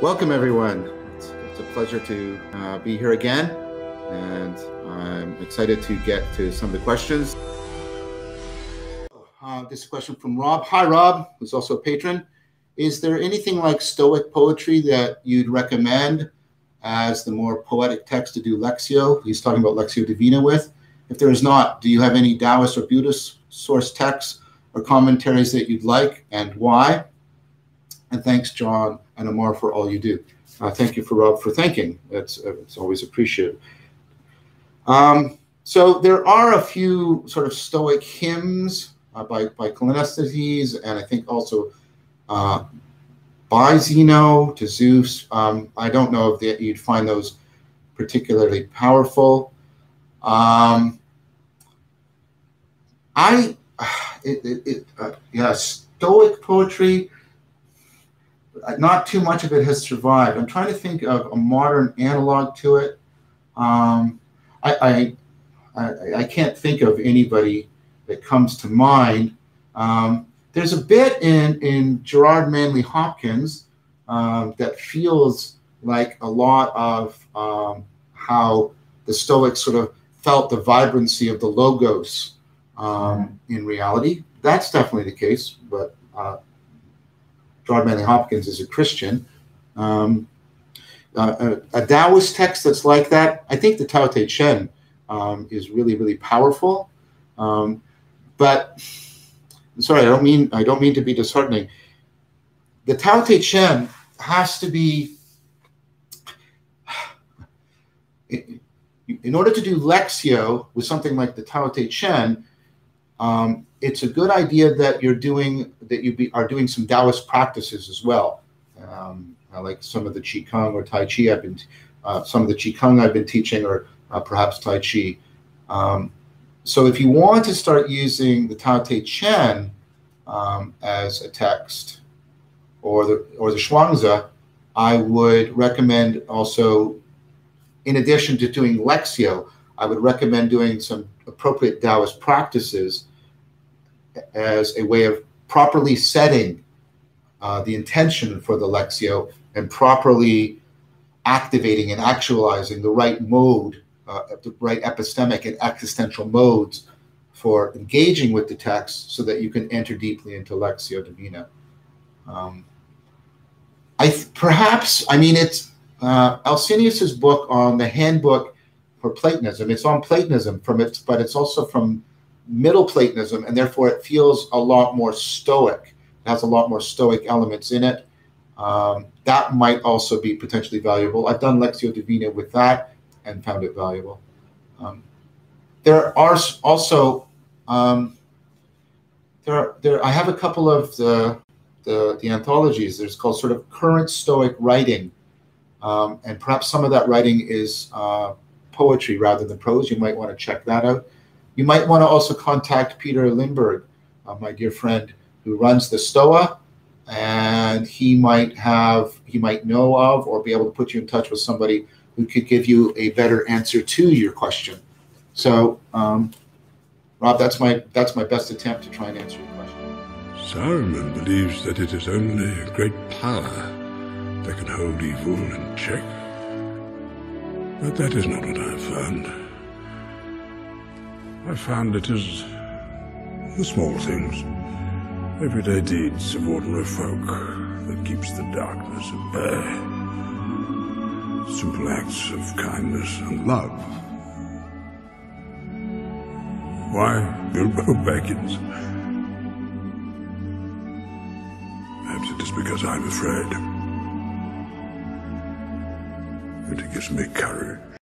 Welcome, everyone. It's a pleasure to be here again, and I'm excited to get to some of the questions. This is a question from Rob. Hi, Rob, who's also a patron. Is there anything like Stoic poetry that you'd recommend as the more poetic text to do Lexio? He's talking about Lexio Divina with. If there is not, do you have any Taoist or Buddhist source texts or commentaries that you'd like, and why? And thanks, John and Amar, for all you do. Thank you for Rob for thanking. It's always appreciated. So there are a few sort of Stoic hymns by Hellenistic, and I think also by Zeno to Zeus. I don't know if you'd find those particularly powerful. Stoic poetry, not too much of it has survived. I'm trying to think of a modern analog to it. I can't think of anybody that comes to mind. There's a bit in Gerard Manley Hopkins that feels like a lot of how the Stoics sort of felt the vibrancy of the logos in reality. That's definitely the case, but Gerard Manley Hopkins is a Christian. A Taoist text that's like that, I think the Tao Te Ching is really, really powerful. But sorry, I don't mean to be disheartening. The Tao Te Ching has to be, in order to do Lexio with something like the Tao Te Ching, it's a good idea that you are doing some Taoist practices as well, like some of the Qigong or Tai Chi. Some of the Qigong I've been teaching, or perhaps Tai Chi. So if you want to start using the Tao Te Ching as a text, or the Zhuangzi, I would recommend also, in addition to doing Lexio, I would recommend doing some appropriate Taoist practices as a way of properly setting the intention for the Lexio and properly activating and actualizing the right mode, the right epistemic and existential modes for engaging with the text so that you can enter deeply into Lexio Divina. It's Alcinius's book on the handbook for Platonism. It's on Platonism but it's also from Middle Platonism, and therefore it feels a lot more Stoic. It has a lot more Stoic elements in it. That might also be potentially valuable. I've done Lexio Divina with that and found it valuable. There are also I have a couple of the anthologies. There's called sort of current Stoic writing, and perhaps some of that writing is poetry rather than prose. You might want to check that out. You might want to also contact Peter Lindbergh, my dear friend, who runs the Stoa, and he might know of or be able to put you in touch with somebody who could give you a better answer to your question. So, Rob, that's my best attempt to try and answer your question. Saruman believes that it is only a great power that can hold evil in check. But that is not what I have found. I found it is the small things, everyday deeds of ordinary folk that keeps the darkness at bay. Simple acts of kindness and love. Why Bilbo Baggins? Perhaps it is because I'm afraid. And it gives me courage.